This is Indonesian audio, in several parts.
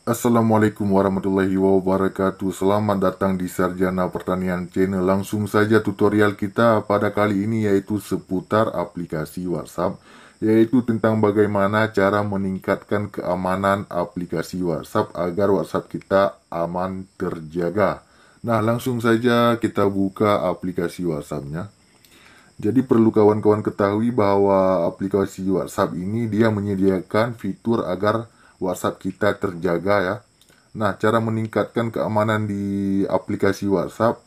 Assalamualaikum warahmatullahi wabarakatuh. Selamat datang di Sarjana Pertanian Channel. Langsung saja tutorial kita pada kali ini yaitu seputar aplikasi WhatsApp, yaitu tentang bagaimana cara meningkatkan keamanan aplikasi WhatsApp agar WhatsApp kita aman terjaga. Nah, langsung saja kita buka aplikasi WhatsApp-nya. Jadi perlu kawan-kawan ketahui bahwa aplikasi WhatsApp ini dia menyediakan fitur agar WhatsApp kita terjaga ya. Nah, cara meningkatkan keamanan di aplikasi WhatsApp,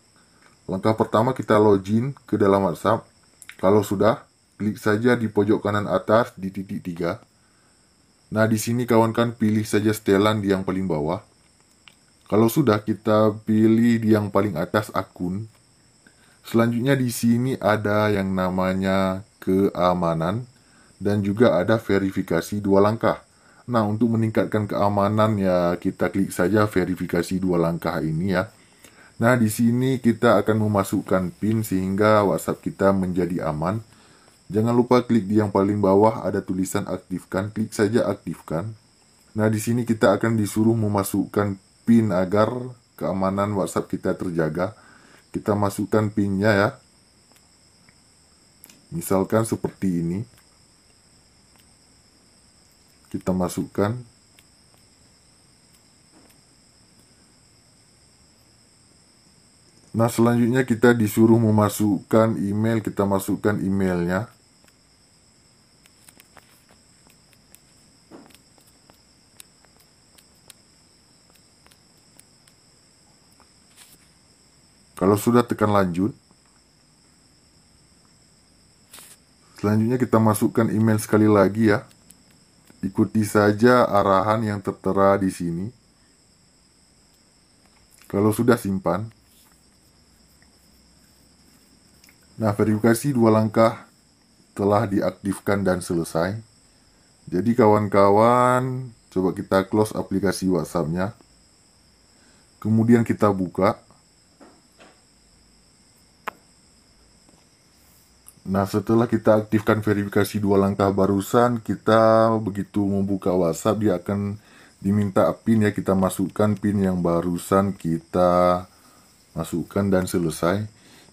langkah pertama kita login ke dalam WhatsApp. Kalau sudah, klik saja di pojok kanan atas di titik 3. Nah, di sini kawan-kawan pilih saja setelan di yang paling bawah. Kalau sudah, kita pilih di yang paling atas akun. Selanjutnya di sini ada yang namanya keamanan dan juga ada verifikasi 2 langkah. Nah, untuk meningkatkan keamanan ya kita klik saja verifikasi 2 langkah ini ya. Nah, di sini kita akan memasukkan PIN sehingga WhatsApp kita menjadi aman. Jangan lupa klik di yang paling bawah ada tulisan aktifkan, klik saja aktifkan. Nah, di sini kita akan disuruh memasukkan PIN agar keamanan WhatsApp kita terjaga. Kita masukkan PIN-nya ya. Misalkan seperti ini. Kita masukkan. Nah, selanjutnya kita disuruh memasukkan email, kita masukkan emailnya. Kalau sudah, tekan lanjut. Selanjutnya kita masukkan email sekali lagi ya. Ikuti saja arahan yang tertera di sini. Kalau sudah, simpan. Nah, verifikasi 2 langkah telah diaktifkan dan selesai. Jadi kawan-kawan, coba kita close aplikasi WhatsApp-nya. Kemudian kita buka. Nah, setelah kita aktifkan verifikasi 2 langkah barusan, kita begitu membuka WhatsApp, dia akan diminta PIN ya. Kita masukkan PIN yang barusan kita masukkan dan selesai.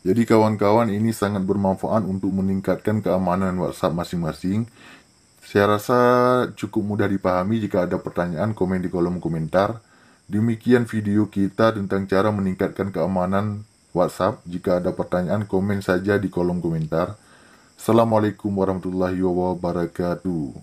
Jadi kawan-kawan, ini sangat bermanfaat untuk meningkatkan keamanan WhatsApp masing-masing. Saya rasa cukup mudah dipahami. Jika ada pertanyaan, komen di kolom komentar. Demikian video kita tentang cara meningkatkan keamanan WhatsApp. Jika ada pertanyaan, komen saja di kolom komentar. Assalamualaikum warahmatullahi wabarakatuh.